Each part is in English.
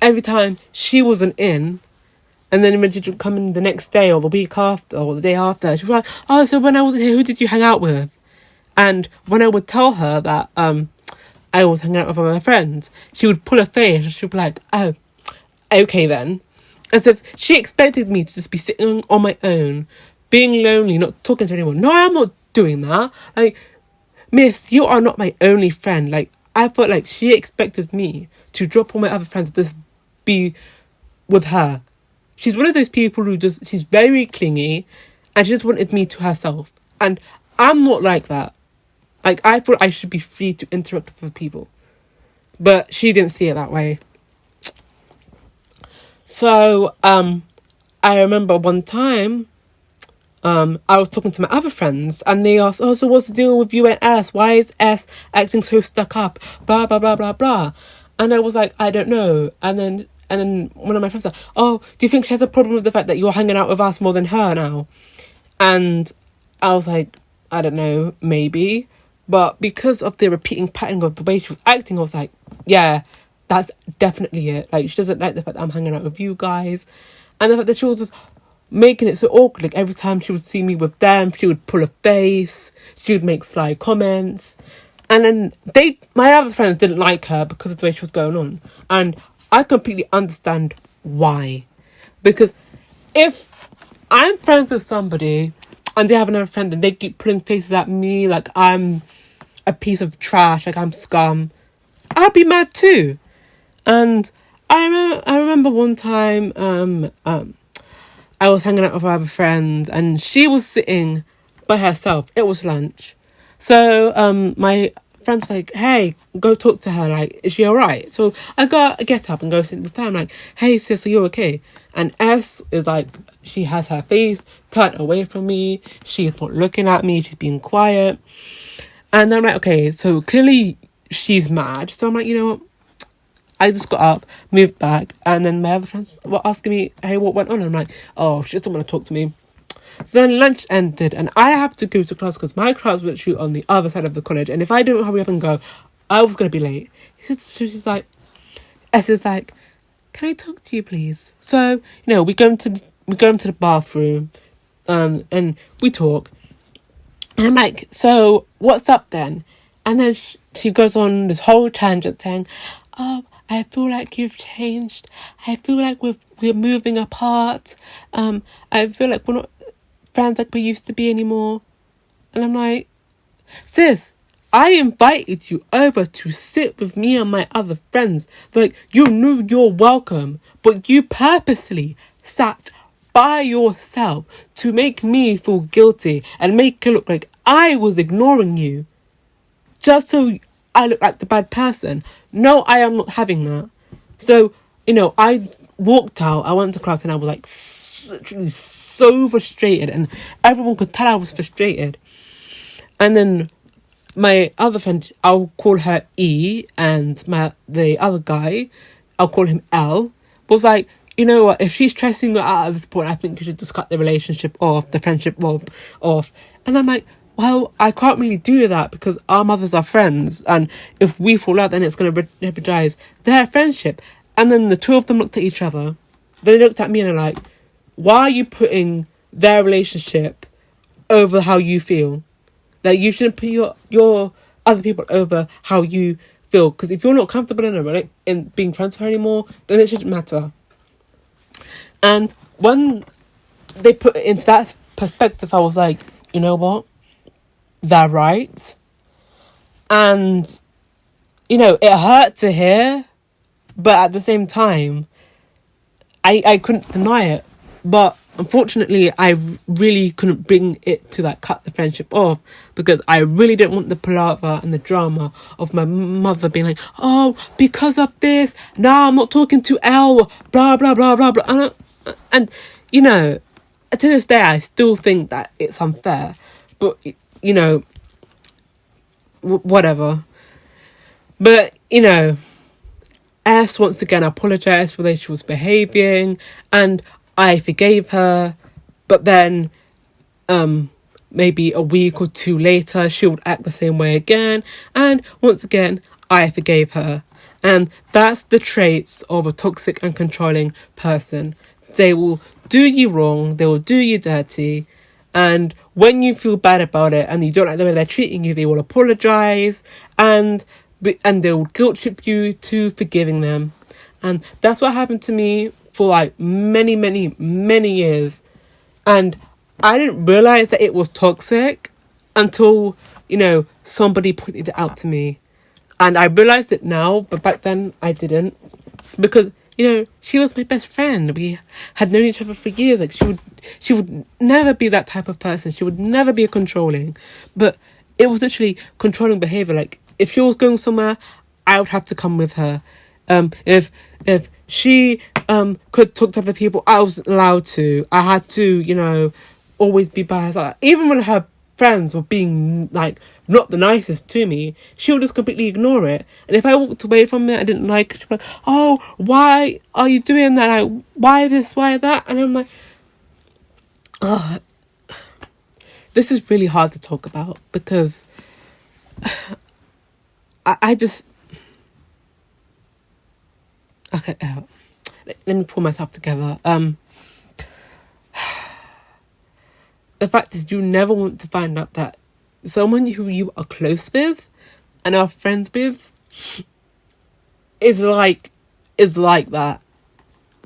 every time she wasn't in, and then when she'd come in the next day or the week after or the day after, she'd be like, oh, so when I wasn't here, who did you hang out with? And when I would tell her that I was hanging out with my friends, she would pull a face and she'd be like, oh, okay then. As if she expected me to just be sitting on my own, being lonely, not talking to anyone. No, I'm not doing that. Like, miss, you are not my only friend. Like, I felt like she expected me to drop all my other friends and just be with her. She's one of those people who she's very clingy and she just wanted me to herself. And I'm not like that. Like, I thought I should be free to interact with people. But she didn't see it that way. So, I remember one time, I was talking to my other friends and they asked, oh, so what's the deal with you and S? Why is S acting so stuck up? Blah, blah, blah, blah, blah. And I was like, I don't know. And then one of my friends said, oh, do you think she has a problem with the fact that you're hanging out with us more than her now? And I was like, I don't know, maybe. But because of the repeating pattern of the way she was acting, I was like, yeah, that's definitely it. Like, she doesn't like the fact that I'm hanging out with you guys. And the fact that she was just making it so awkward. Like, every time she would see me with them, she would pull a face. She would make sly comments. And then my other friends didn't like her because of the way she was going on. And I completely understand why. Because if I'm friends with somebody and they have another friend and they keep pulling faces at me like I'm a piece of trash, like I'm scum, I'd be mad too. And I remember one time I was hanging out with other friends and she was sitting by herself. It was lunch. So my friend was like, hey, go talk to her. Like, is she all right? So I get up and go sit with her. I'm like, hey, sis, are you okay? And S is like, she has her face turned away from me. She's not looking at me. She's being quiet. And I'm like, okay, so clearly she's mad. So I'm like, you know what? I just got up, moved back, and then my other friends were asking me, hey, what went on? And I'm like, oh, she doesn't want to talk to me. So then lunch ended, and I have to go to class because my class was literally on the other side of the college. And if I didn't hurry up and go, I was going to be late. She's like, S is like, can I talk to you, please? So, we go into the bathroom, and we talk. And I'm like, so what's up then? And then she goes on this whole tangent saying, oh, I feel like you've changed. I feel like we're moving apart. I feel like we're not friends like we used to be anymore. And I'm like, sis, I invited you over to sit with me and my other friends. Like, you knew you're welcome, but you purposely sat by yourself to make me feel guilty and make it look like I was ignoring you. Just so I look like the bad person. No, I am not having that. So, I walked out, I went to class and I was like literally so frustrated and everyone could tell I was frustrated. And then my other friend, I'll call her E, and the other guy, I'll call him L, was like, you know what, if she's stressing you out at this point, I think you should just cut the relationship off, the friendship off. And I'm like, well, I can't really do that because our mothers are friends. And if we fall out, then it's going to jeopardize their friendship. And then the two of them looked at each other. They looked at me and they're like, why are you putting their relationship over how you feel? Like, you shouldn't put your other people over how you feel. Because if you're not comfortable in being friends with her anymore, then it shouldn't matter. And when they put it into that perspective, I was like, you know what? They're right. And, it hurt to hear, but at the same time, I couldn't deny it. But unfortunately, I really couldn't bring it to cut the friendship off because I really didn't want the palaver and the drama of my mother being like, oh, because of this, now I'm not talking to L, blah, blah, blah, blah, blah. And to this day, I still think that it's unfair. But, whatever. But, S once again apologised for the way she was behaving, and I forgave her. But then, maybe a week or two later, she would act the same way again, and once again, I forgave her. And that's the traits of a toxic and controlling person. They will do you wrong, they will do you dirty, and when you feel bad about it and you don't like the way they're treating you, they will apologise and they will guilt trip you to forgiving them. And that's what happened to me for like many, many, many years. And I didn't realise that it was toxic until, somebody pointed it out to me. And I realised it now, but back then I didn't. Because, she was my best friend. We had known each other for years. Like, she would never be that type of person. She would never be controlling. But it was literally controlling behaviour. Like, if she was going somewhere, I would have to come with her. If she could talk to other people, I was allowed to. I had to, always be by her side. Even when her friends were being like not the nicest to me, she would just completely ignore it. And if I walked away from it, I didn't like it, she'd be like, "Oh, why are you doing that? Like, why this, why that?" And I'm like, oh, this is really hard to talk about because I just okay. Let me pull myself together. The fact is, you never want to find out that someone who you are close with and are friends with is like that.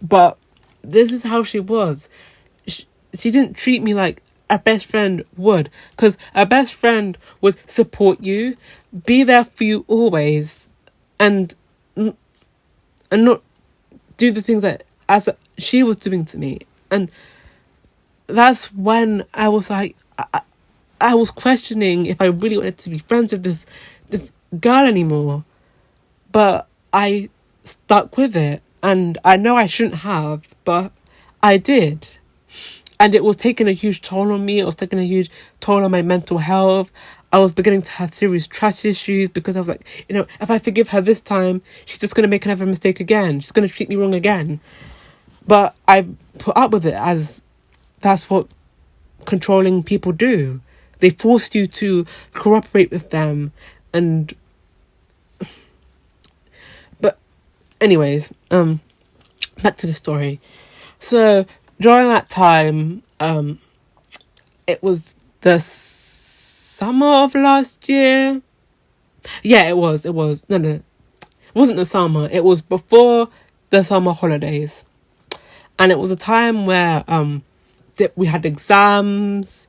But this is how she was. She didn't treat me like a best friend would, because a best friend would support you, be there for you always, and not do the things that as she was doing to me. And that's when I was like, I was questioning if I really wanted to be friends with this girl anymore. But I stuck with it, and I know I shouldn't have, but I did. And it was taking a huge toll on me. It was taking a huge toll on my mental health. I was beginning to have serious trust issues because I was like, if I forgive her this time, she's just going to make another mistake again. She's going to treat me wrong again. But I put up with it as that's what controlling people do. They force you to cooperate with them. But anyways, back to the story. So during that time, it was the summer of last year. Yeah, it was. No. It wasn't the summer. It was before the summer holidays. And it was a time where we had exams.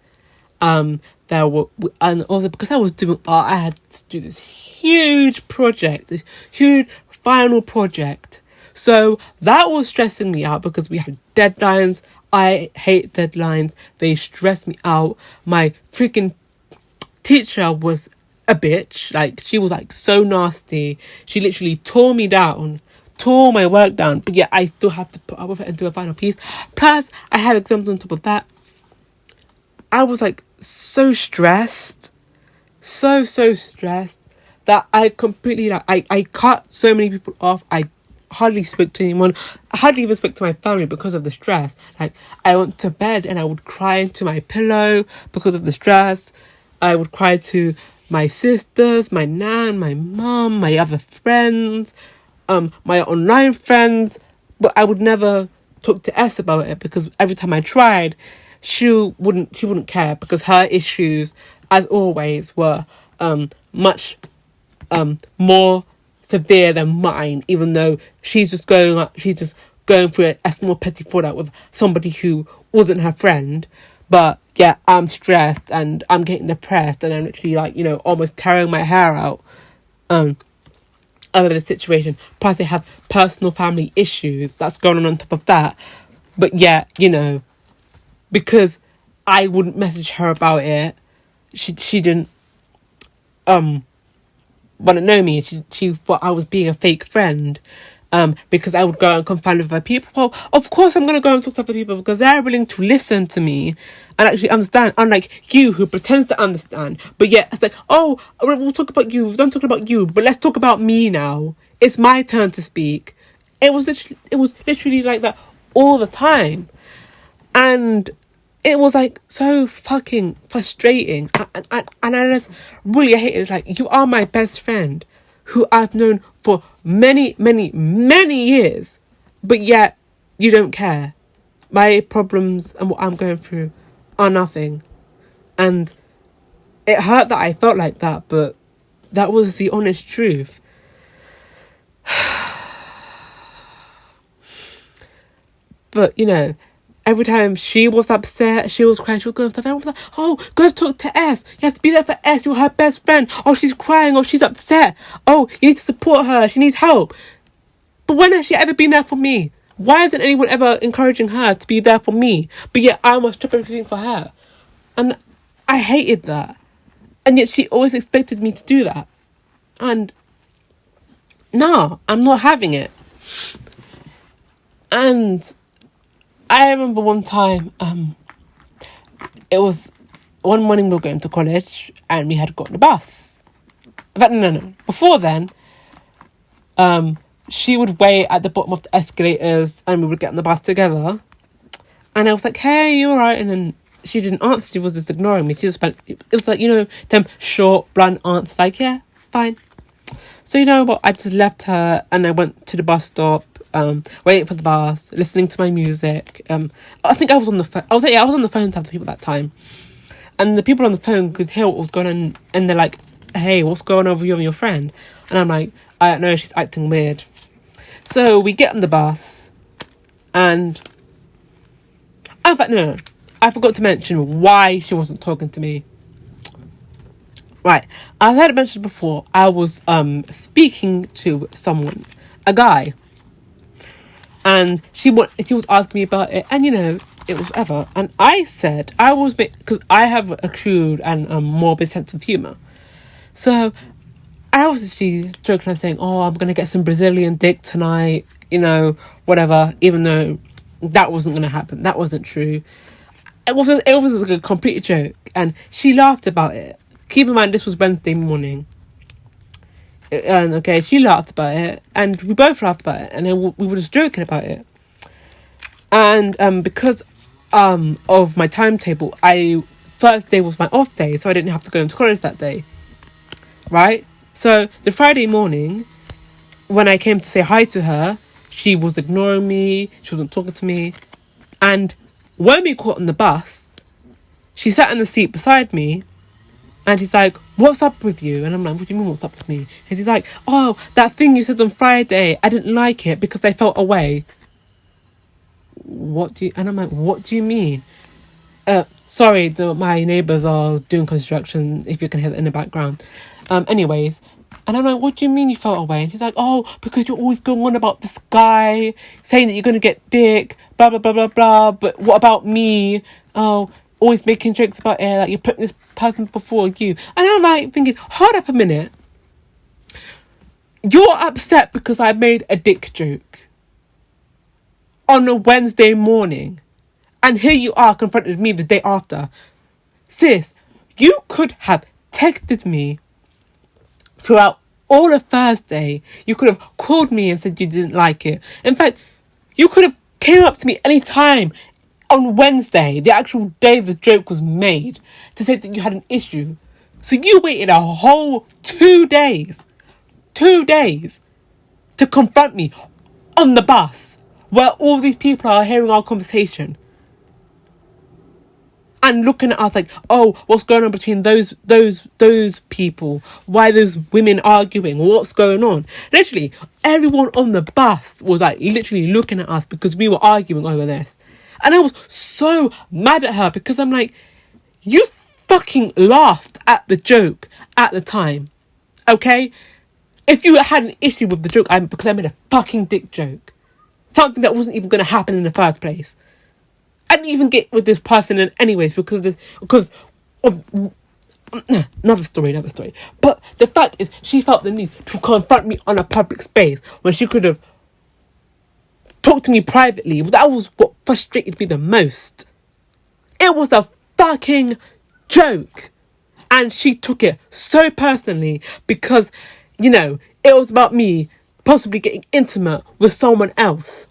There were, and also because I was doing art, I had to do this huge project, this huge final project. So that was stressing me out because we had deadlines. I hate deadlines. They stress me out. My freaking teacher was a bitch. Like, she was like so nasty. She literally tore me down, tore my work down. But yeah, I still have to put up with it and do a final piece. Plus, I had exams on top of that. I was like so stressed, so stressed that I completely I cut so many people off. I hardly spoke to anyone. I hardly even spoke to my family because of the stress. Like, I went to bed and I would cry into my pillow because of the stress. I would cry to my sisters, my nan, my mum, my other friends, my online friends, but I would never talk to S about it because every time I tried, she wouldn't care because her issues, as always, were much more severe than mine, even though she's just going through a small petty fallout with somebody who wasn't her friend. But yeah, I'm stressed and I'm getting depressed and I'm literally like, almost tearing my hair out over the situation. Plus I have personal family issues that's going on top of that. But yeah, because I wouldn't message her about it, she didn't want to know me. She thought I was being a fake friend, because I would go and confide with other people. Well, of course I'm going to go and talk to other people because they're willing to listen to me and actually understand, unlike you who pretends to understand. But yeah, it's like, oh, we'll talk about you. We're done talking about you, but let's talk about me now. It's my turn to speak. It was literally like that all the time. And it was like so fucking frustrating. And I just really hated it. Like, you are my best friend. who I've known for many, many, many years, but yet you don't care. My problems and what I'm going through are nothing. And it hurt that I felt like that, but that was the honest truth. But, you know, every time she was upset, she was crying, she was going stuff. I was like, oh, go talk to S. You have to be there for S. You're her best friend. Oh, she's crying. Oh, she's upset. Oh, you need to support her. She needs help. But when has she ever been there for me? Why isn't anyone ever encouraging her to be there for me? But yet I must stop everything for her. And I hated that. And yet she always expected me to do that. And no, I'm not having it. And I remember one time, it was one morning we were going to college and we had got on the bus. In fact, no. Before then, she would wait at the bottom of the escalators and we would get on the bus together. And I was like, hey, you alright? And then she didn't answer. She was just ignoring me. She just went, it was like, you know, them short, blunt answers, like, yeah, fine. So you know what? I just left her and I went to the bus stop, waiting for the bus, listening to my music. I think I was on the phone. I was on the phone to other people at that time. And the people on the phone could hear what was going on. And they're like, hey, what's going on with you and your friend? And I'm like, I don't know, she's acting weird. So we get on the bus and in fact, no, I forgot to mention why she wasn't talking to me. Right, as I had mentioned before, I was speaking to someone, a guy, and she was asking me about it, and you know, it was whatever. And I said I was because I have a crude and morbid sense of humour, so I was actually joking and saying, "Oh, I'm gonna get some Brazilian dick tonight," you know, whatever. Even though that wasn't gonna happen, that wasn't true. It was like a complete joke, and she laughed about it. Keep in mind, this was Wednesday morning. And okay, she laughed about it, and we both laughed about it, and then we were just joking about it. And because of my timetable, Thursday was my off day, so I didn't have to go into college that day. Right? So the Friday morning, when I came to say hi to her, she was ignoring me, she wasn't talking to me. And when we caught on the bus, she sat in the seat beside me, and he's like, what's up with you? And I'm like, what do you mean what's up with me? And he's like, oh, that thing you said on Friday, I didn't like it because I felt away. And I'm like, what do you mean? Sorry, my neighbours are doing construction, if you can hear that in the background. Anyways, and I'm like, what do you mean you felt away? And he's like, oh, because you're always going on about this guy, saying that you're going to get dick, blah, blah, blah, blah, blah, but what about me? Oh, always making jokes about it, like you're putting this person before you. And I'm like thinking, hold up a minute. You're upset because I made a dick joke on a Wednesday morning. And here you are confronted me the day after. Sis, you could have texted me throughout all of Thursday. You could have called me and said you didn't like it. In fact, you could have came up to me any time on Wednesday, the actual day the joke was made, to say that you had an issue. So you waited a whole 2 days to confront me on the bus where all these people are hearing our conversation and looking at us like, oh, what's going on between those people? Why are those women arguing? What's going on? Literally, everyone on the bus was like literally looking at us because we were arguing over this. And I was so mad at her because I'm like, you fucking laughed at the joke at the time, okay? If you had an issue with the joke, because I made a fucking dick joke, something that wasn't even going to happen in the first place. I didn't even get with this person in anyways because of another story. But the fact is, she felt the need to confront me on a public space when she could have talked to me privately. That was what frustrated me the most. It was a fucking joke. And she took it so personally because, you know, it was about me possibly getting intimate with someone else.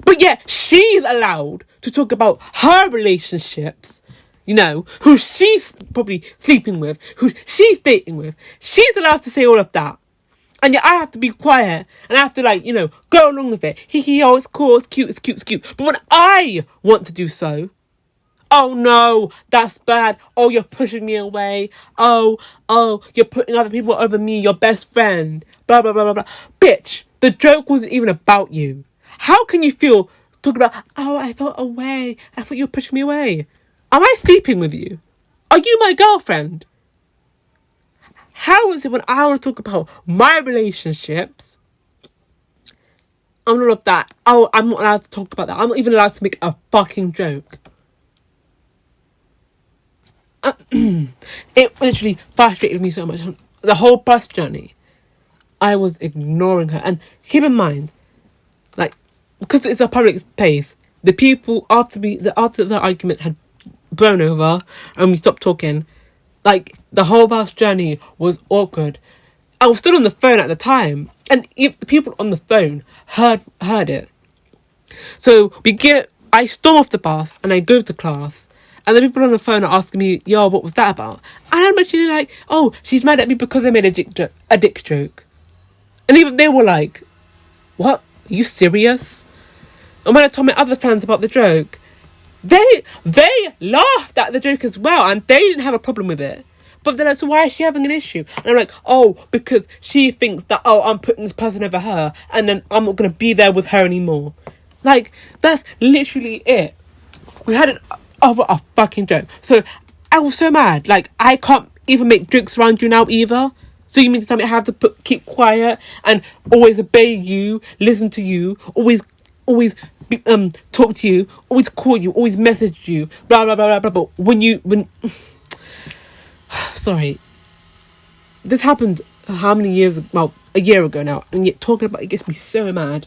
But yet she's allowed to talk about her relationships, you know, who she's probably sleeping with, who she's dating with. She's allowed to say all of that. And yeah, I have to be quiet. And I have to, like, you know, go along with it. Hee hee, oh, it's cool, it's cute, it's cute, it's cute. But when I want to do so, oh no, that's bad. Oh, you're pushing me away. Oh, you're putting other people over me, your best friend. Blah, blah, blah, blah, blah. Bitch, the joke wasn't even about you. How can you feel talking about, oh, I felt away. I thought you were pushing me away. Am I sleeping with you? Are you my girlfriend? How is it when I want to talk about my relationships and all of that? Oh, I'm not allowed to talk about that. I'm not even allowed to make a fucking joke. It literally frustrated me so much. The whole bus journey, I was ignoring her. And keep in mind, like, because it's a public space, the people after the argument had blown over and we stopped talking, like, the whole bus journey was awkward. I was still on the phone at the time, and if the people on the phone heard it. So I storm off the bus and I go to class, and the people on the phone are asking me, yo, what was that about? And I'm actually like, oh, she's mad at me because I made a dick joke. And even they were like, what? Are you serious? And when I told my other friends about the joke, they laughed at the joke as well, and they didn't have a problem with it. But they're like, so why is she having an issue? And I'm like, oh, because she thinks that, oh, I'm putting this person over her, and then I'm not going to be there with her anymore. Like, that's literally it. We had it over a fucking joke. So I was so mad. Like, I can't even make jokes around you now either. So you mean to tell me I have to keep quiet and always obey you, listen to you, always talk to you, always call you, always message you, blah blah blah blah blah. But sorry, this happened how many years? Well, a year ago now, and yet talking about it gets me so mad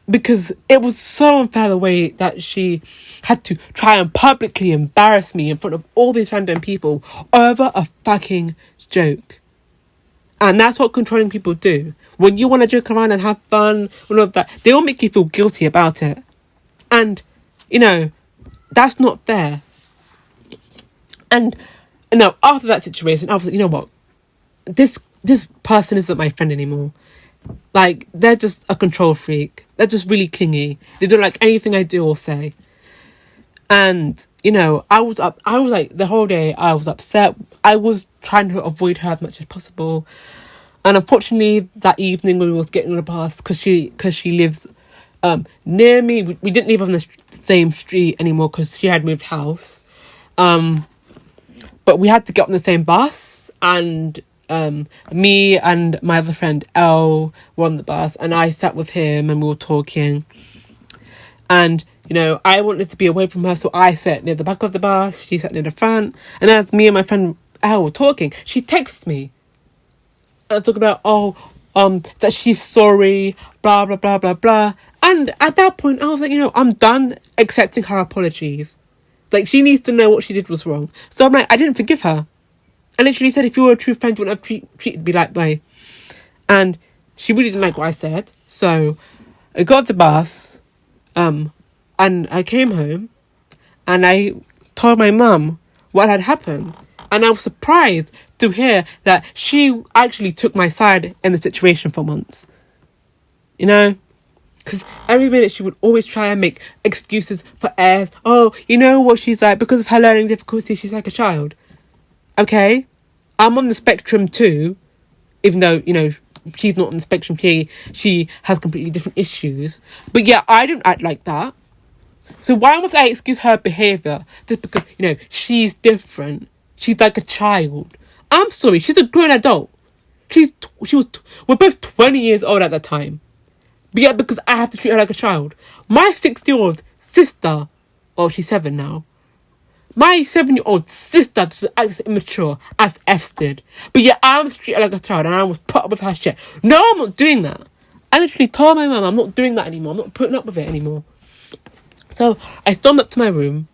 because it was so unfair the way that she had to try and publicly embarrass me in front of all these random people over a fucking joke. And that's what controlling people do. When you want to joke around and have fun, all of that, they all make you feel guilty about it. And, you know, that's not fair. And, you know, after that situation, I was like, you know what? This person isn't my friend anymore. Like, they're just a control freak. They're just really clingy. They don't like anything I do or say. And, you know, I was like, the whole day I was upset. I was trying to avoid her as much as possible. And unfortunately, that evening when we was getting on the bus, because she lives near me, we didn't live on the same street anymore because she had moved house. But we had to get on the same bus, and me and my other friend Elle were on the bus, and I sat with him and we were talking. And, you know, I wanted to be away from her, so I sat near the back of the bus, she sat near the front. And as me and my friend Elle were talking, she texts me and talking about, that she's sorry, blah, blah, blah, blah, blah. And at that point, I was like, you know, I'm done accepting her apologies. Like, she needs to know what she did was wrong. So I'm like, I didn't forgive her. I literally said, if you were a true friend, you wouldn't have treated me that way. And she really didn't like what I said. So I got off the bus, and I came home, and I told my mum what had happened. And I was surprised to hear that she actually took my side in the situation for once. You know? Because every minute she would always try and make excuses for airs. Oh, you know what she's like? Because of her learning difficulties, she's like a child. Okay? I'm on the spectrum too. Even though, you know, she's not on the spectrum. She has completely different issues. But yeah, I don't act like that. So why must I excuse her behaviour just because, you know, she's different? She's like a child. I'm sorry, she's a grown adult. We're both 20 years old at that time. But yeah, because I have to treat her like a child. My 6-year-old sister, well, she's 7 now. My 7-year-old sister was as immature as S did. But yeah, I'm treated like a child and I was put up with her shit. No, I'm not doing that. I literally told my mum I'm not doing that anymore. I'm not putting up with it anymore. So I stormed up to my room,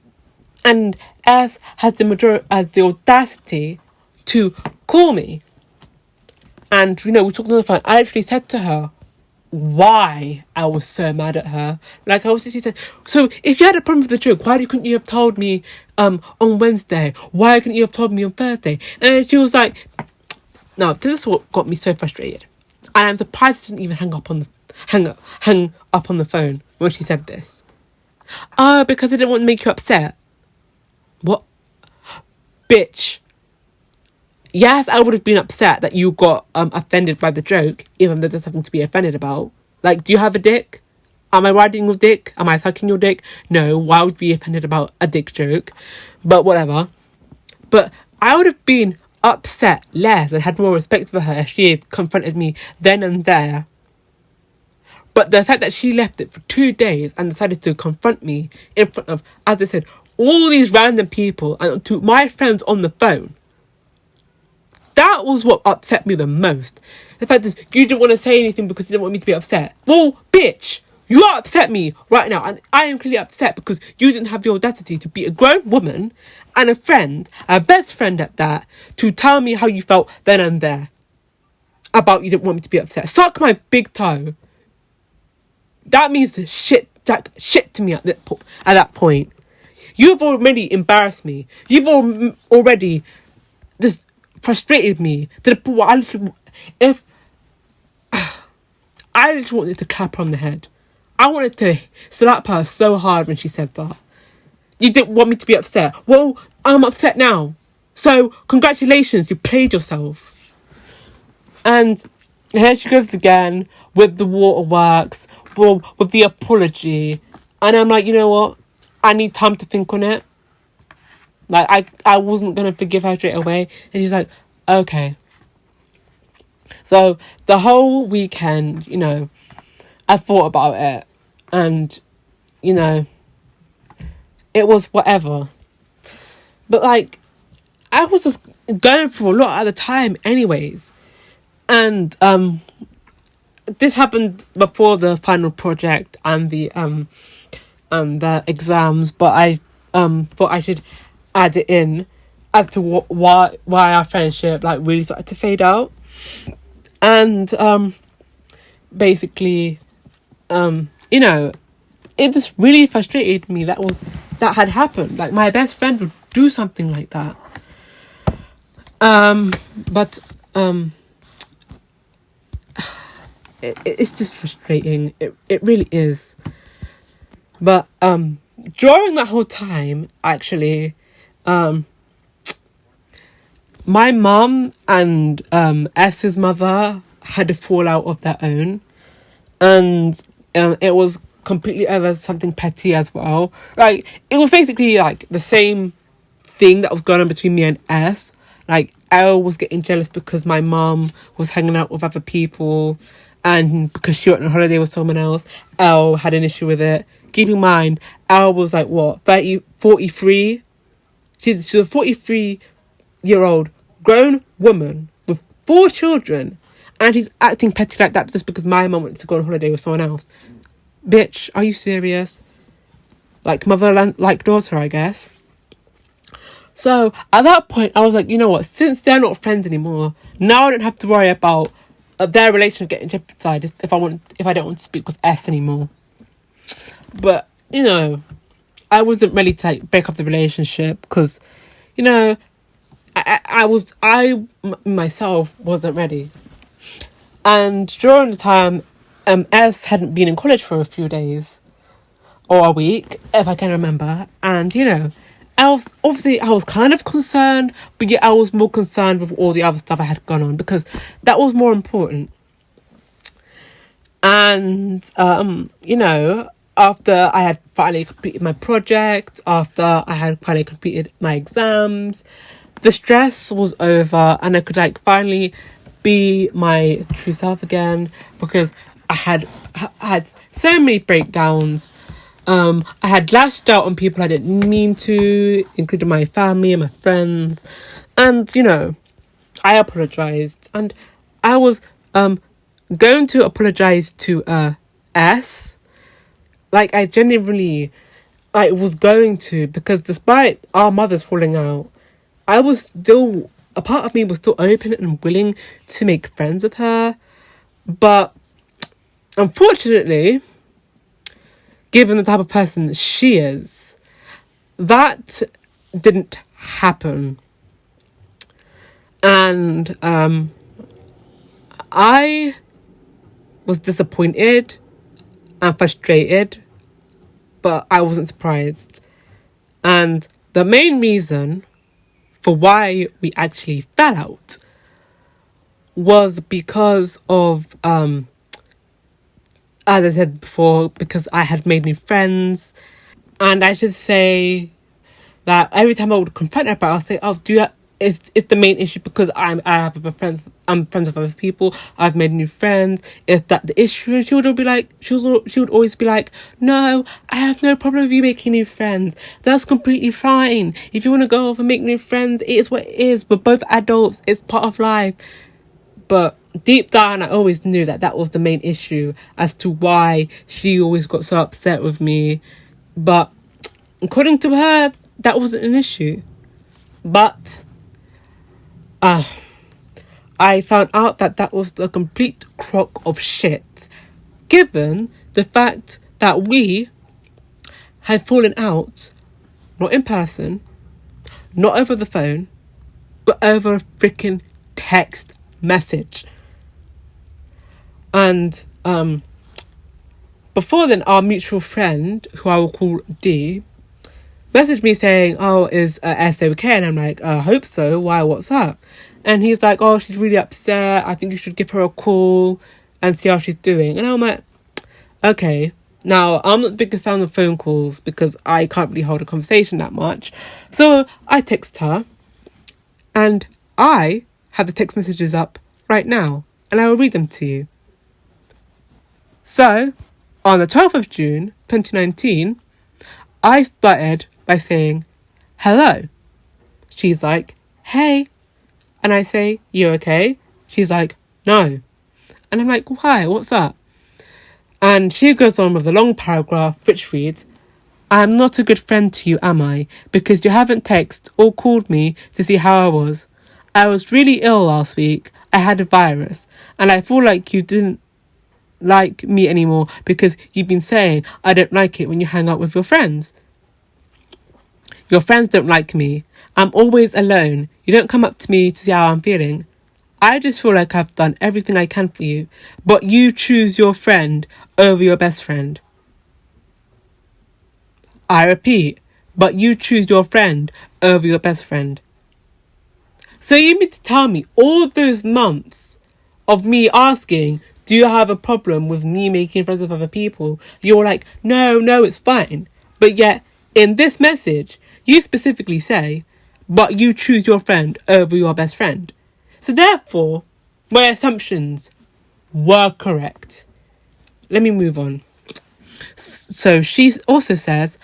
and S has the audacity to call me. And, you know, we talked on the phone. I actually said to her why I was so mad at her. Like, I was actually saying, so if you had a problem with the joke, why couldn't you have told me on Wednesday? Why couldn't you have told me on Thursday? And she was like, no, this is what got me so frustrated. And I'm surprised she didn't even hang up on the phone when she said this. Oh, because I didn't want to make you upset. What? Bitch. Yes, I would have been upset that you got offended by the joke, even though there's nothing to be offended about. Like, do you have a dick? Am I riding your dick? Am I sucking your dick? No, why would you be offended about a dick joke? But whatever. But I would have been upset less and had more respect for her if she had confronted me then and there. But the fact that she left it for 2 days and decided to confront me in front of, as I said, all these random people and to my friends on the phone, that was what upset me the most. The fact is, you didn't want to say anything because you didn't want me to be upset. Well, bitch, you are upset me right now. And I am clearly upset because you didn't have the audacity to be a grown woman and a friend, a best friend at that, to tell me how you felt then and there about you didn't want me to be upset. Suck my big toe. That means shit to me at that point. You've already embarrassed me. You've already just frustrated me to the point where I literally wanted to clap her on the head. I wanted to slap her so hard when she said that. You didn't want me to be upset. Well, I'm upset now. So, congratulations, you played yourself. And here she goes again with the waterworks, with the apology. And I'm like, you know what? I need time to think on it. Like, I wasn't going to forgive her straight away. And she's like, okay. So, the whole weekend, you know, I thought about it. And, you know, it was whatever. But, like, I was just going through a lot at the time anyways. And, this happened before the final project and the exams. But I, thought I should add it in as to why our friendship, like, really started to fade out. And, basically, you know, it just really frustrated me that had happened. Like, my best friend would do something like that. But it's just frustrating. It really is. But during that whole time, actually, my mum and S's mother had a fallout of their own, and it was completely over something petty as well. Like, it was basically like the same thing that was going on between me and S. Like, Elle was getting jealous because my mum was hanging out with other people, and because she went on holiday with someone else, Elle had an issue with it. Keep in mind, Elle was like, what, 43? She's a 43-year-old grown woman with 4 children, and he's acting petty like that just because my mum wanted to go on holiday with someone else. Bitch, are you serious? Like, mother like daughter, I guess. So at that point, I was like, you know what? Since they're not friends anymore, now I don't have to worry about their relationship getting jeopardized if I don't want to speak with S anymore. But, you know, I wasn't ready to, like, break up the relationship because, you know, I myself wasn't ready. And during the time, S hadn't been in college for a few days or a week, if I can remember. And, you know, I was kind of concerned, but yet I was more concerned with all the other stuff I had gone on because that was more important. And, you know, after I had finally completed my project, after I had finally completed my exams, the stress was over and I could, like, finally be my true self again because I had so many breakdowns. I had lashed out on people I didn't mean to, including my family and my friends. And, you know, I apologised. And I was going to apologise to S. Like, I genuinely was going to, because despite our mothers falling out, a part of me was still open and willing to make friends with her. But unfortunately, given the type of person that she is, that didn't happen. And I was disappointed and frustrated, but I wasn't surprised. And the main reason for why we actually fell out was because of, as I said before, because I had made new friends. And I should say that every time I would confront her about it, I'll say, "Oh, do you?" It's the main issue because I have other friends. I'm friends with other people. I've made new friends. Is that the issue? And she would be like, she would always be like, "No, I have no problem with you making new friends. That's completely fine. If you want to go off and make new friends, it is what it is. We're both adults. It's part of life." But deep down, I always knew that that was the main issue as to why she always got so upset with me. But according to her, that wasn't an issue. But I found out that that was a complete crock of shit, given the fact that we had fallen out, not in person, not over the phone, but over a freaking text message. And before then, our mutual friend, who I will call D, messaged me saying, "Oh, is S okay?" And I'm like, "I hope so. Why? What's up?" And he's like, "Oh, she's really upset. I think you should give her a call and see how she's doing." And I'm like, okay. Now, I'm not the biggest fan of phone calls because I can't really hold a conversation that much. So I text her, and I have the text messages up right now, and I will read them to you. So, on the 12th of June, 2019, I started by saying, "Hello." She's like, "Hey." And I say, "You okay?" She's like, "No." And I'm like, "Why? What's up?" And she goes on with a long paragraph which reads, "I'm not a good friend to you, am I? Because you haven't texted or called me to see how I was. I was really ill last week. I had a virus. And I feel like you didn't like me anymore because you've been saying I don't like it when you hang out with your friends. Your friends don't like me. I'm always alone. You don't come up to me to see how I'm feeling. I just feel like I've done everything I can for you, but you choose your friend over your best friend. I repeat, but you choose your friend over your best friend." So you mean to tell me all those months of me asking, "Do you have a problem with me making friends with other people?" You're like, no, it's fine. But yet, in this message, you specifically say, "But you choose your friend over your best friend." So therefore, my assumptions were correct. Let me move on. So she also says,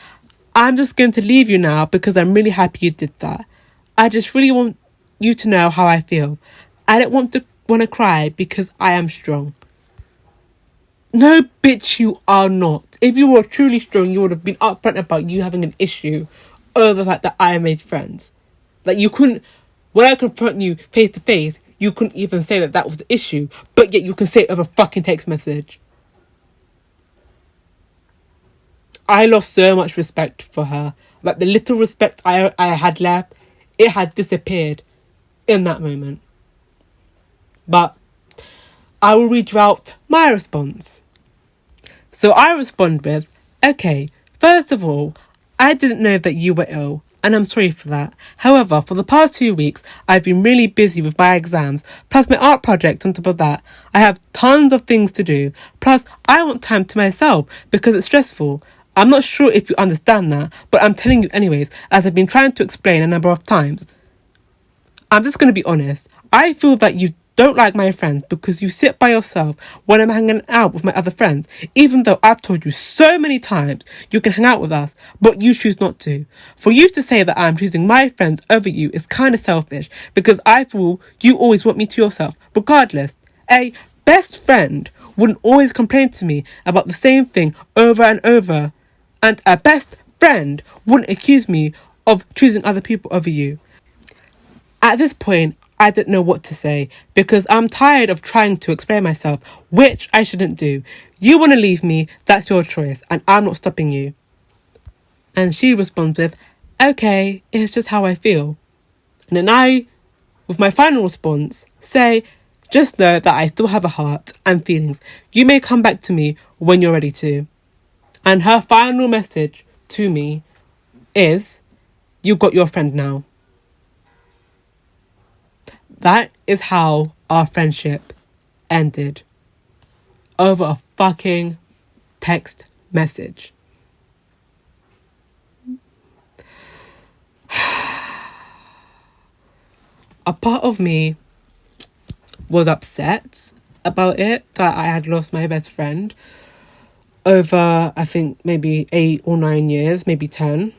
"I'm just going to leave you now because I'm really happy you did that. I just really want you to know how I feel. I don't want to cry because I am strong." No, bitch, you are not. If you were truly strong, you would have been upfront about you having an issue over the fact that I made friends. Like, you couldn't, when I confront you face to face, you couldn't even say that that was the issue, but yet you can say it over a fucking text message. I lost so much respect for her. Like, the little respect I had left, it had disappeared in that moment. But I will read you out my response. So I respond with, "Okay, first of all, I didn't know that you were ill, and I'm sorry for that. However, for the past 2 weeks, I've been really busy with my exams, plus my art project on top of that. I have tons of things to do, plus I want time to myself because it's stressful. I'm not sure if you understand that, but I'm telling you anyways, as I've been trying to explain a number of times. I'm just going to be honest. I feel that you don't like my friends because you sit by yourself when I'm hanging out with my other friends, even though I've told you so many times you can hang out with us, but you choose not to. For you to say that I'm choosing my friends over you is kind of selfish because I feel you always want me to yourself, regardless. A best friend wouldn't always complain to me about the same thing over and over, and a best friend wouldn't accuse me of choosing other people over you." At this point, I don't know what to say because I'm tired of trying to explain myself, which I shouldn't do. You want to leave me, that's your choice, and I'm not stopping you. And she responds with, "Okay, it's just how I feel." And then I, with my final response, say, Just know that I still have a heart and feelings. You may come back to me when you're ready to. And her final message to me is, you got your friend now. That is how our friendship ended. Over a fucking text message. A part of me was upset about it, that I had lost my best friend over, I think, maybe 8 or 9 years, maybe 10.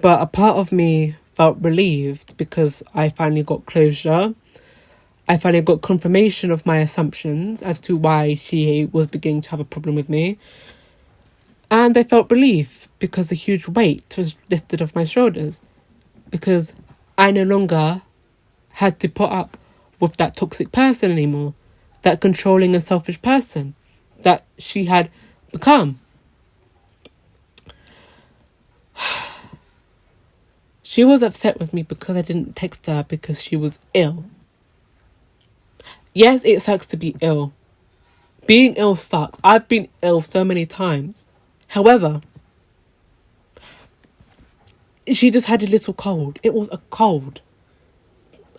But a part of me felt relieved because I finally got closure. I finally got confirmation of my assumptions as to why she was beginning to have a problem with me. And I felt relief because a huge weight was lifted off my shoulders. Because I no longer had to put up with that toxic person anymore. That controlling and selfish person that she had become. She was upset with me because I didn't text her because she was ill. Yes, it sucks to be ill. Being ill sucks. I've been ill so many times. However, she just had a little cold. It was a cold.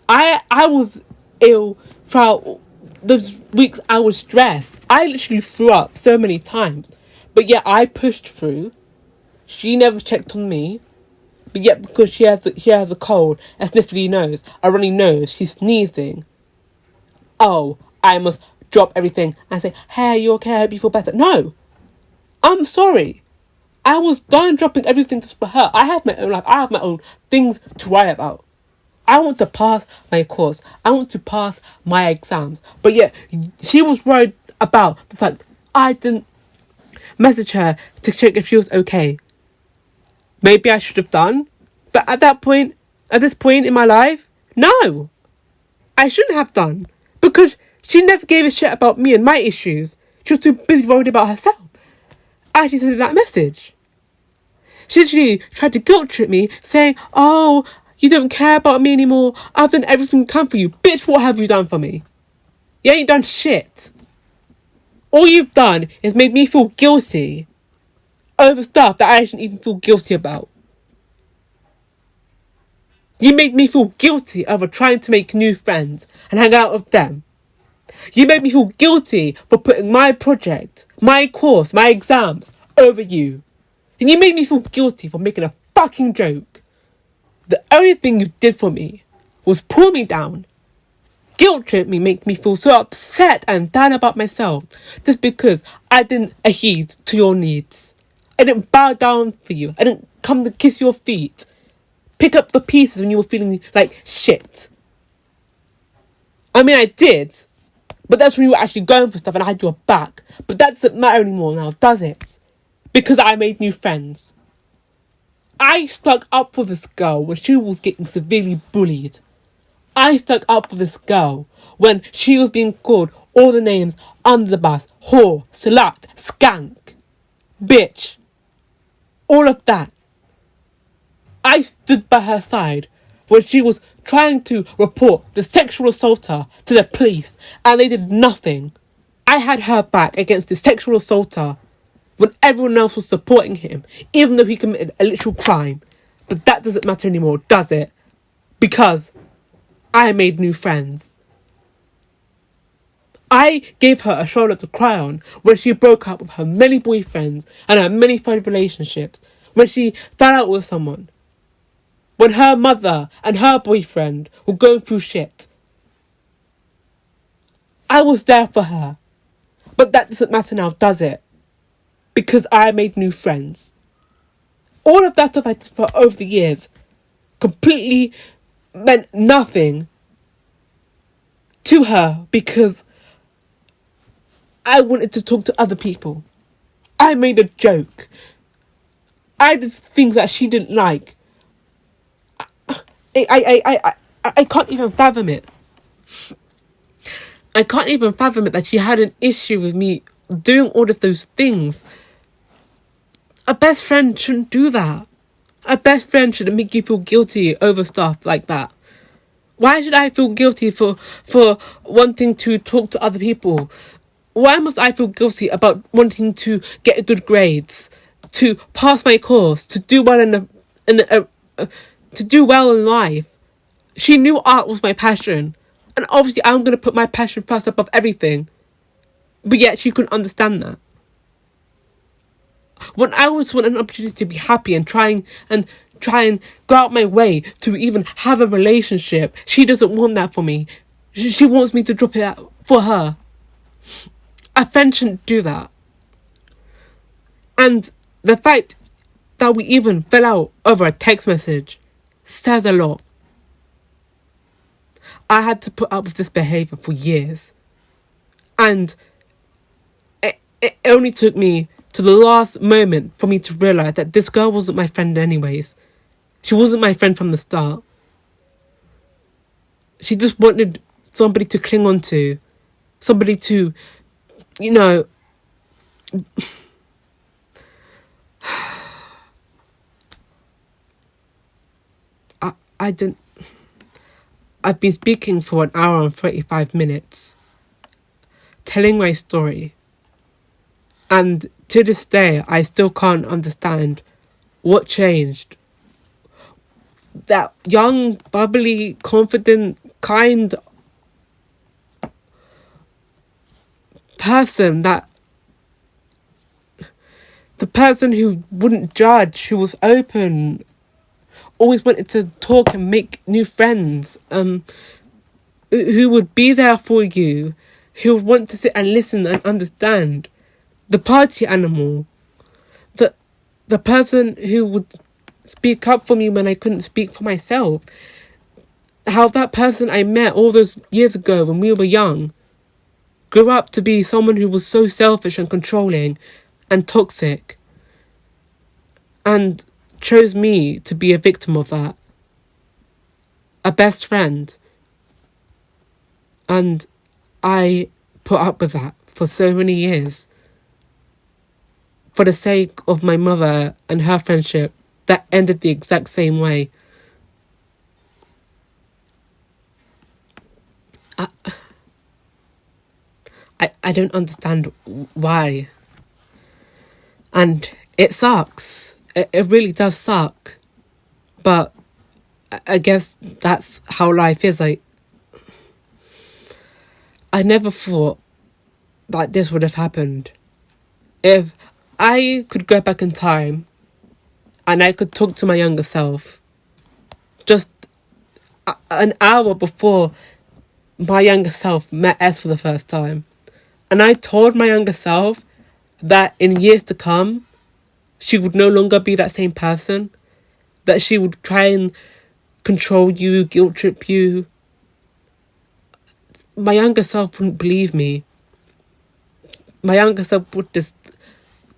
I was ill throughout those weeks. I was stressed. I literally threw up so many times. But yet I pushed through. She never checked on me. But yet because she has a cold, a sniffly nose, a runny nose, she's sneezing. Oh, I must drop everything and say, hey, are you okay? I hope you feel better. No, I'm sorry. I was done dropping everything just for her. I have my own life. I have my own things to worry about. I want to pass my course. I want to pass my exams. But yet, she was worried about the fact I didn't message her to check if she was okay. Maybe I should have done. But at this point in my life, no. I shouldn't have done. Because she never gave a shit about me and my issues. She was too busy worried about herself. I actually sent that message. She literally tried to guilt trip me, saying, oh, you don't care about me anymore. I've done everything I can for you. Bitch, what have you done for me? You ain't done shit. All you've done is made me feel guilty over stuff that I shouldn't even feel guilty about. You made me feel guilty over trying to make new friends and hang out with them. You made me feel guilty for putting my project, my course, my exams over you. And you made me feel guilty for making a fucking joke. The only thing you did for me was pull me down, guilt trip me, make me feel so upset and down about myself just because I didn't adhere to your needs. I didn't bow down for you. I didn't come to kiss your feet. Pick up the pieces when you were feeling like shit. I mean, I did. But that's when you were actually going for stuff and I had your back. But that doesn't matter anymore now, does it? Because I made new friends. I stuck up for this girl when she was getting severely bullied. I stuck up for this girl when she was being called all the names under the bus. Whore, slut, skank, bitch. All of that. I stood by her side when she was trying to report the sexual assaulter to the police and they did nothing. I had her back against the sexual assaulter when everyone else was supporting him, even though he committed a literal crime. But that doesn't matter anymore, does it? Because I made new friends. I gave her a shoulder to cry on when she broke up with her many boyfriends and her many failed relationships, when she fell out with someone, when her mother and her boyfriend were going through shit. I was there for her. But that doesn't matter now, does it? Because I made new friends. All of that stuff I did for over the years completely meant nothing to her because I wanted to talk to other people. I made a joke. I did things that she didn't like. I can't even fathom it. I can't even fathom it that she had an issue with me doing all of those things. A best friend shouldn't do that. A best friend shouldn't make you feel guilty over stuff like that. Why should I feel guilty for wanting to talk to other people? Why must I feel guilty about wanting to get good grades, to pass my course, to do well to do well in life? She knew art was my passion, and obviously I'm gonna put my passion first above everything. But yet she couldn't understand that. When I always want an opportunity to be happy and try and go out my way to even have a relationship, she doesn't want that for me. She wants me to drop it out for her. A friend shouldn't do that. And the fact that we even fell out over a text message says a lot. I had to put up with this behaviour for years. And it only took me to the last moment for me to realise that this girl wasn't my friend anyways. She wasn't my friend from the start. She just wanted somebody to cling on to. Somebody to, you know... I don't... I've been speaking for 1 hour and 35 minutes, telling my story. And to this day, I still can't understand what changed. That young, bubbly, confident, kind person, the person who wouldn't judge, who was open, always wanted to talk and make new friends, who would be there for you, who would want to sit and listen and understand. The party animal, the person who would speak up for me when I couldn't speak for myself. How that person I met all those years ago when we were young grew up to be someone who was so selfish and controlling and toxic, and chose me to be a victim of that. A best friend. And I put up with that for so many years. For the sake of my mother and her friendship that ended the exact same way. I don't understand why. And it sucks. It really does suck. But I guess that's how life is. Like, I never thought that this would have happened. If I could go back in time and I could talk to my younger self just an hour before my younger self met S for the first time, and I told my younger self that in years to come she would no longer be that same person, that she would try and control you, guilt trip you, my younger self wouldn't believe me. My younger self would just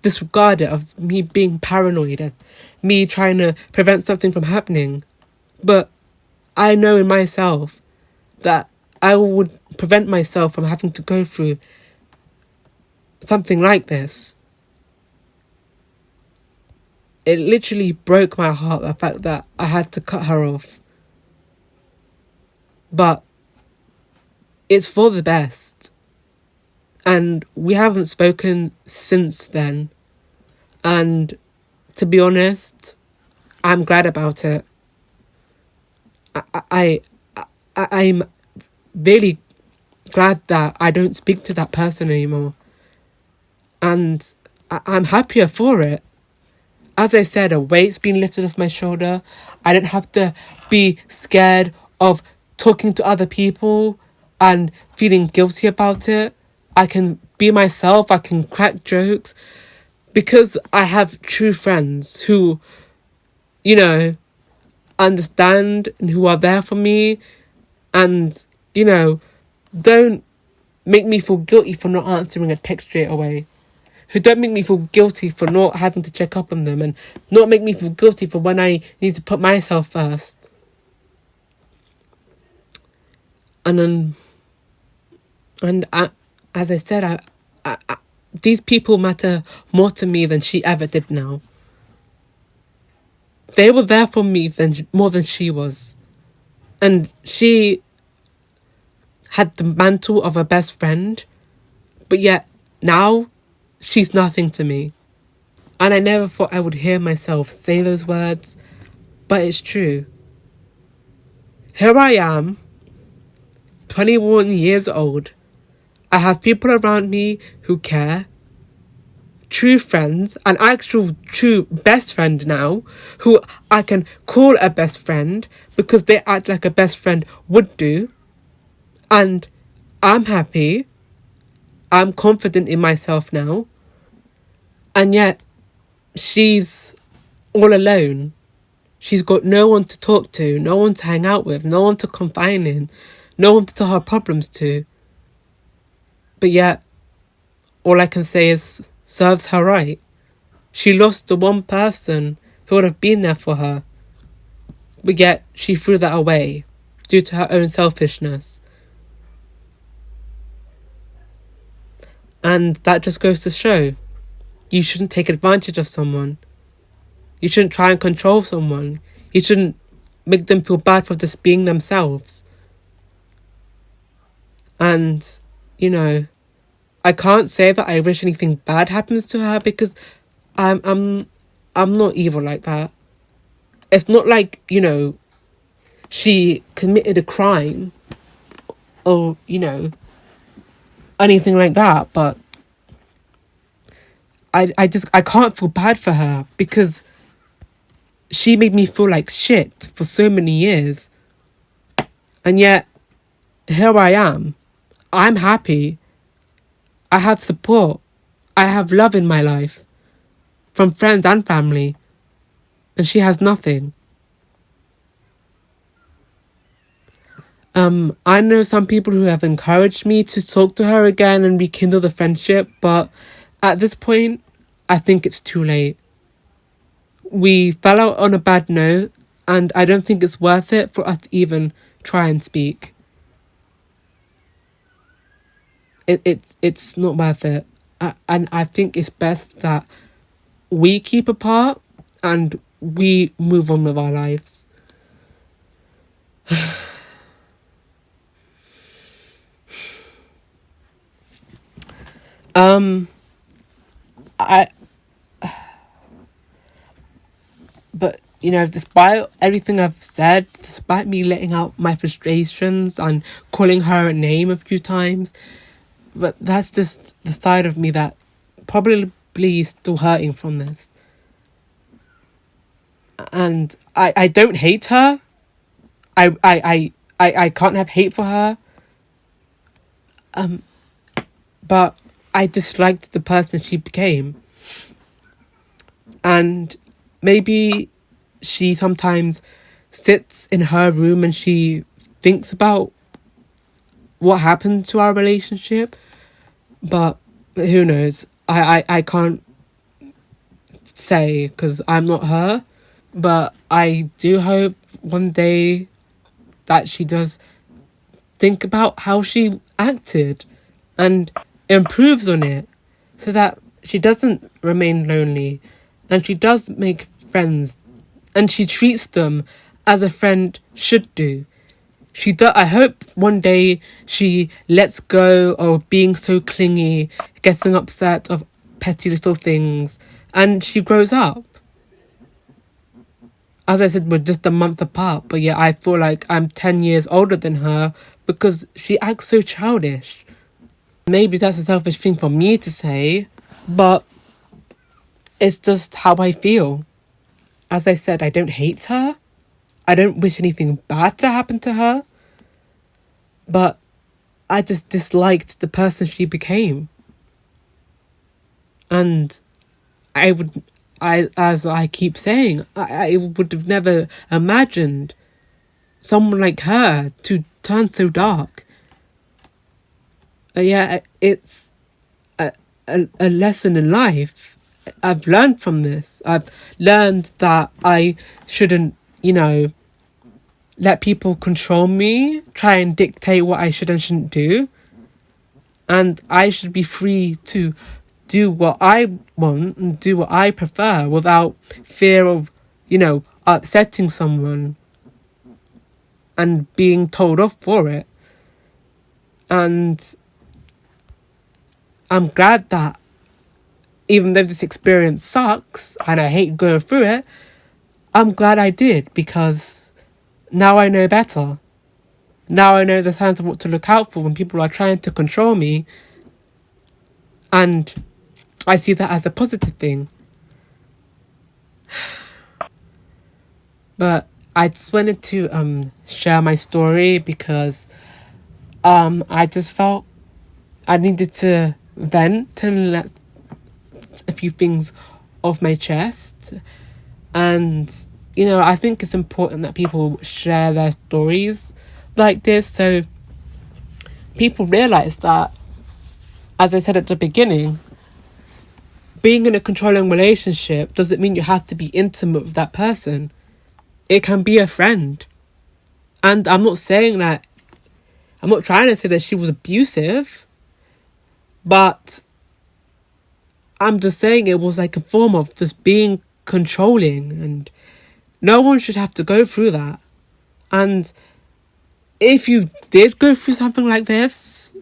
disregard it, of me being paranoid and me trying to prevent something from happening. But I know in myself that I would prevent myself from having to go through something like this. It literally broke my heart, the fact that I had to cut her off. But it's for the best. And we haven't spoken since then. And to be honest, I'm glad about it. I'm really glad that I don't speak to that person anymore. And I'm happier for it. As I said, a weight's been lifted off my shoulder. I don't have to be scared of talking to other people and feeling guilty about it. I can be myself. I can crack jokes. Because I have true friends who, you know, understand and who are there for me. And, you know, don't make me feel guilty for not answering a text straight away. Who don't make me feel guilty for not having to check up on them, and not make me feel guilty for when I need to put myself first. And as I said, these people matter more to me than she ever did now. They were there for me more than she was. And she had the mantle of a best friend, but yet now she's nothing to me. And I never thought I would hear myself say those words, but it's true. Here I am, 21 years old. I have people around me who care, true friends, an actual true best friend now, who I can call a best friend because they act like a best friend would do. And I'm happy. I'm confident in myself now. And yet, she's all alone. She's got no one to talk to, no one to hang out with, no one to confide in, no one to tell her problems to. But yet, all I can say is, serves her right. She lost the one person who would have been there for her. But yet, she threw that away due to her own selfishness. And that just goes to show, you shouldn't take advantage of someone. You shouldn't try and control someone. You shouldn't make them feel bad for just being themselves. And, you know, I can't say that I wish anything bad happens to her because I'm not evil like that. It's not like, you know, she committed a crime or, you know, anything like that, but I can't feel bad for her because she made me feel like shit for so many years. And yet, here I am. I'm happy. I have support. I have love in my life. From friends and family. And she has nothing. I know some people who have encouraged me to talk to her again and rekindle the friendship, but at this point, I think it's too late. We fell out on a bad note, and I don't think it's worth it for us to even try and speak. It's not worth it. And I think it's best that we keep apart and we move on with our lives. But, you know, despite everything I've said, despite me letting out my frustrations and calling her a name a few times, but that's just the side of me that probably is still hurting from this. And I don't hate her. I can't have hate for her. But I disliked the person she became. And maybe she sometimes sits in her room and she thinks about what happened to our relationship. But who knows? I can't say because I'm not her. But I do hope one day that she does think about how she acted and improves on it so that she doesn't remain lonely and she does make friends and she treats them as a friend should do. I hope one day she lets go of being so clingy, getting upset of petty little things, and she grows up. As I said, we're just a month apart, but yeah, I feel like I'm 10 years older than her because she acts so childish. Maybe that's a selfish thing for me to say, but it's just how I feel. As I said, I don't hate her. I don't wish anything bad to happen to her. But I just disliked the person she became. And as I keep saying, I would have never imagined someone like her to turn so dark. Yeah, it's a lesson in life. I've learned from this. I've learned that I shouldn't, you know, let people control me, try and dictate what I should and shouldn't do. And I should be free to do what I want and do what I prefer without fear of, you know, upsetting someone. and being told off for it. And I'm glad that even though this experience sucks and I hate going through it, I'm glad I did, because now I know better. Now I know the signs of what to look out for when people are trying to control me. And I see that as a positive thing. But I just wanted to share my story because I just felt I needed to vent and let a few things off my chest. And, you know, I think it's important that people share their stories like this so people realise that, as I said at the beginning, being in a controlling relationship doesn't mean you have to be intimate with that person. It can be a friend. And I'm not trying to say that she was abusive, but I'm just saying it was like a form of just being controlling, and no one should have to go through that. And if you did go through something like this,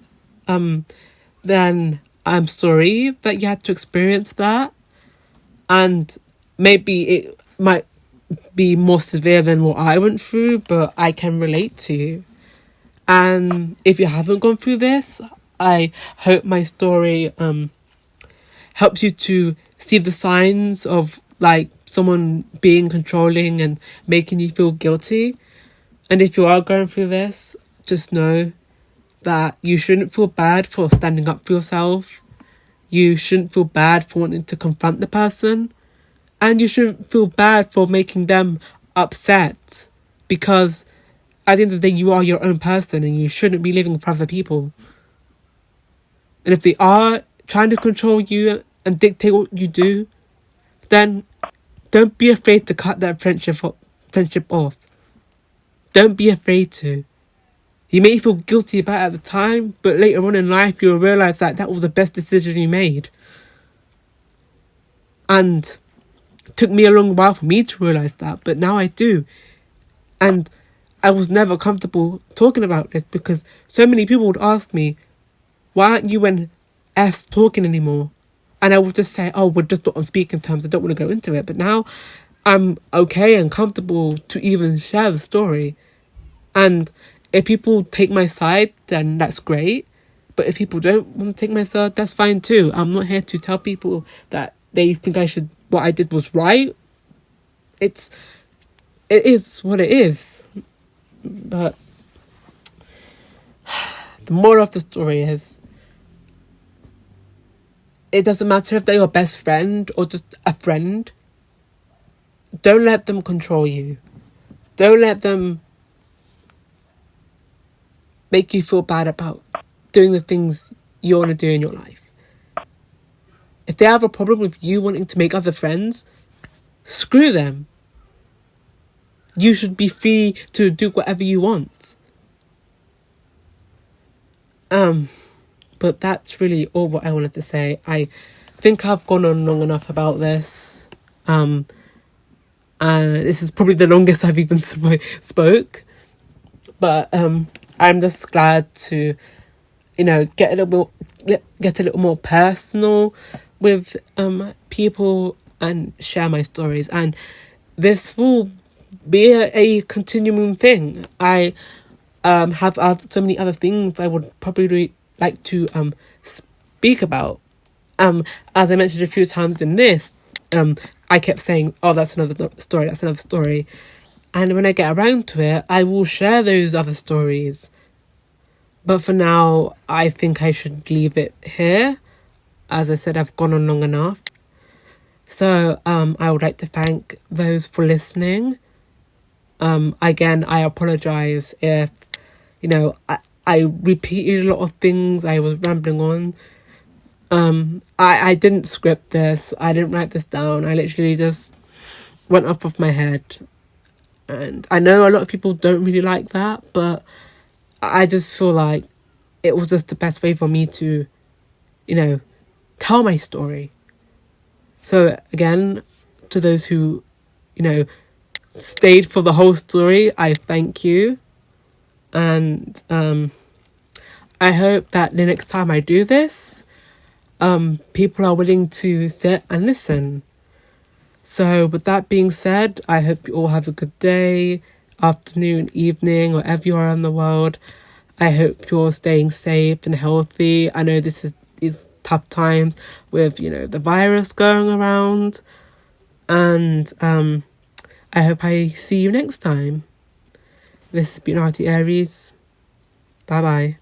then I'm sorry that you had to experience that. And maybe it might be more severe than what I went through, but I can relate to you. And if you haven't gone through this, I hope my story helps you to see the signs of like someone being controlling and making you feel guilty. And if you are going through this, just know that you shouldn't feel bad for standing up for yourself. You shouldn't feel bad for wanting to confront the person. And you shouldn't feel bad for making them upset, because at the end of the day, you are your own person and you shouldn't be living for other people. And if they are trying to control you and dictate what you do, then don't be afraid to cut that friendship off. Don't be afraid to. You may feel guilty about it at the time, but later on in life you'll realise that that was the best decision you made. And it took me a long while for me to realise that, but now I do. And I was never comfortable talking about this because so many people would ask me, why aren't you and S talking anymore? And I would just say, oh, we're just not on speaking terms. I don't want to go into it. But now I'm okay and comfortable to even share the story. And if people take my side, then that's great. But if people don't want to take my side, that's fine too. I'm not here to tell people that they think what I did was right. It is what it is. But the moral of the story is, it doesn't matter if they're your best friend or just a friend. Don't let them control you. Don't let them make you feel bad about doing the things you want to do in your life. If they have a problem with you wanting to make other friends, screw them. You should be free to do whatever you want. But that's really all what I wanted to say. I think I've gone on long enough about this. And this is probably the longest I've even spoke. But I'm just glad to, get a little more personal with people and share my stories. And this will be a continuing thing. I have so many other things I would probably like to speak about. As I mentioned a few times in this, I kept saying, oh, that's another story. And when I get around to it, I will share those other stories. But for now, I think I should leave it here. As I said, I've gone on long enough. So I would like to thank those for listening. Again, I apologise if, I repeated a lot of things. I was rambling on. I didn't script this. I didn't write this down. I literally just went off of my head. And I know a lot of people don't really like that, but I just feel like it was just the best way for me to, tell my story. So again, to those who, stayed for the whole story, I thank you. And I hope that the next time I do this, people are willing to sit and listen. So with that being said, I hope you all have a good day, afternoon, evening, wherever you are in the world. I hope you're staying safe and healthy. I know this is these tough times with, the virus going around. And I hope I see you next time. This has been Auntie Aries. Bye bye.